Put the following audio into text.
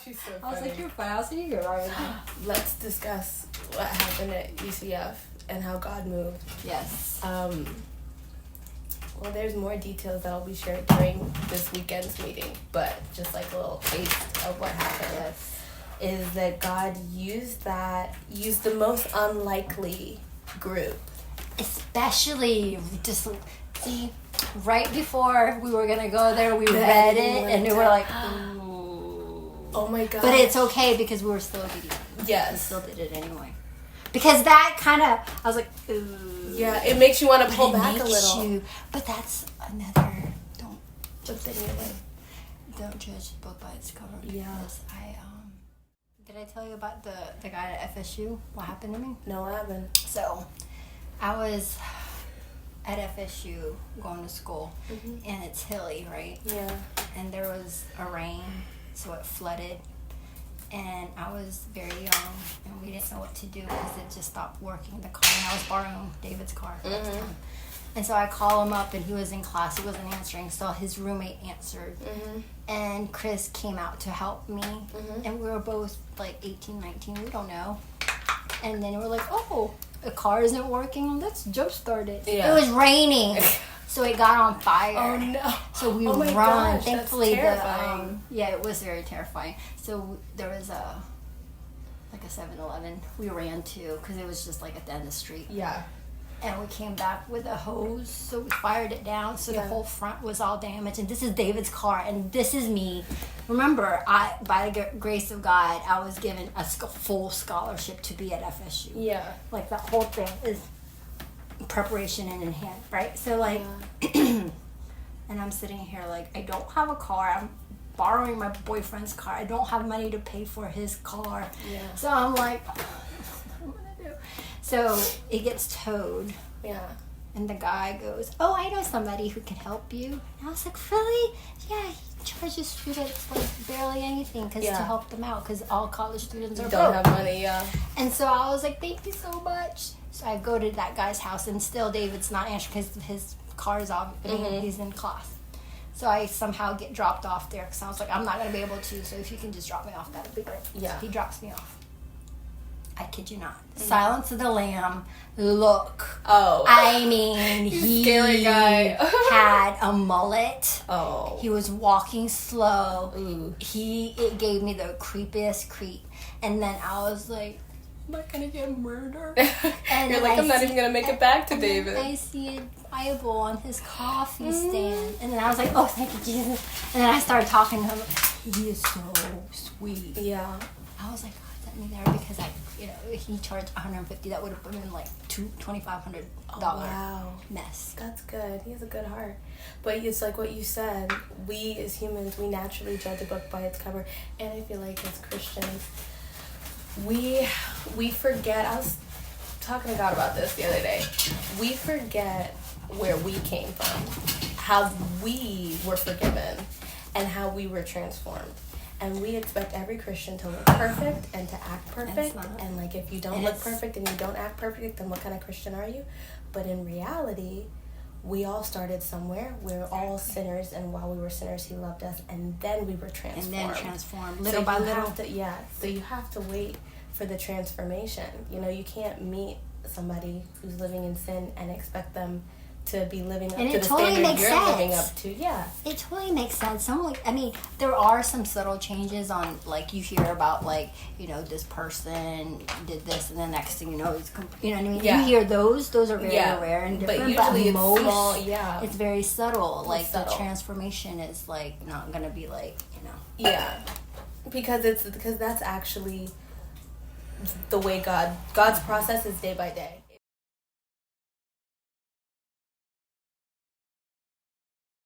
She's so I was funny. like, you're fine. I was like, you're right. Let's discuss what happened at UCF and how God moved. Yes. Well, there's more details that I'll be shared during this weekend's meeting, but just like a little taste of what happened. Yes. Is that God used the most unlikely group. Especially, just, see, right before we were going to go there, we read it, and we were like, ooh. Oh my God. But it's okay because we were still obedient. Yes. We still did it anyway. Because that kind of, I was like, ooh. Yeah, it makes you want to pull But it back a makes little. But that's another, don't judge the book by its cover. Yeah. Because did I tell you about the guy at FSU? What happened to me? No, I haven't. So, I was at FSU going to school, and it's hilly, right? Yeah. And there was a rain, so it flooded. And I was very young, and we didn't know what to do because it just stopped working, the car. And I was borrowing David's car at the time. And so I call him up, and he was in class. He wasn't answering, so his roommate answered. And Chris came out to help me. And we were both like 18, 19. We don't know. And then we're like, oh, the car isn't working. Let's jumpstart it. Yeah. It was raining. So it got on fire. Oh no! So we Oh my run. gosh, Thankfully, that's terrifying. yeah, it was very terrifying. So there was a 7-Eleven we ran to because it was just like at the end of the street. Yeah. And we came back with a hose, so we fired it down. So the whole front was all damaged. And this is David's car, and this is me. Remember, by the grace of God, I was given a full scholarship to be at FSU. Yeah. Like that whole thing is preparation and in hand, right? So like, and I'm sitting here like, I don't have a car. I'm borrowing my boyfriend's car. I don't have money to pay for his car. Yeah. So I'm like, what am I gonna do? So it gets towed. Yeah. And the guy goes, oh, I know somebody who can help you. And I was like, really? Yeah, he charges students like barely anything to help them out because all college students are Don't broke. have money, yeah. And so I was like, thank you so much. So I go to that guy's house, and still David's not answering because his car is off. He's in class. So I somehow get dropped off there because I was like, I'm not going to be able to, so if you can just drop me off, that would be great. Yeah. So he drops me off. I kid you not. Silence of the Lamb. Look. Oh. I mean, he scary guy. had a mullet. Oh. He was walking slow. Ooh. It gave me the creepiest creep. And then I was like, am I gonna get murdered? And You're like, I'm not even gonna make it back to David. I see a Bible on his coffee stand. And then I was like, oh, thank you, Jesus. And then I started talking to him. He is so sweet. Yeah. I was like, God, sent me there because he charged $150. That would have been like $2,500 Wow. mess. That's good. He has a good heart. But it's like what you said. We as humans, we naturally judge a book by its cover. And I feel like as Christians, we forget. I was talking to God about this the other day. We forget where we came from, how we were forgiven, and how we were transformed. And we expect every Christian to look perfect and to act perfect. And like, if you don't look perfect and you don't act perfect, then what kind of Christian are you? But in reality, we all started somewhere. We're all sinners, and while we were sinners, He loved us, and then we were transformed. Little by little. So you have to wait for the transformation. You can't meet somebody who's living in sin and expect them to be living up to the standard you're living up to. Yeah. It totally makes sense. There are some subtle changes on, like, you hear about, like, this person did this, and the next thing you know, you know what I mean? Yeah. You hear those are very rare and different, but usually it's small, it's very subtle. Like, the transformation is, like, not gonna be, like, Yeah. Because that's actually the way God's process is day by day.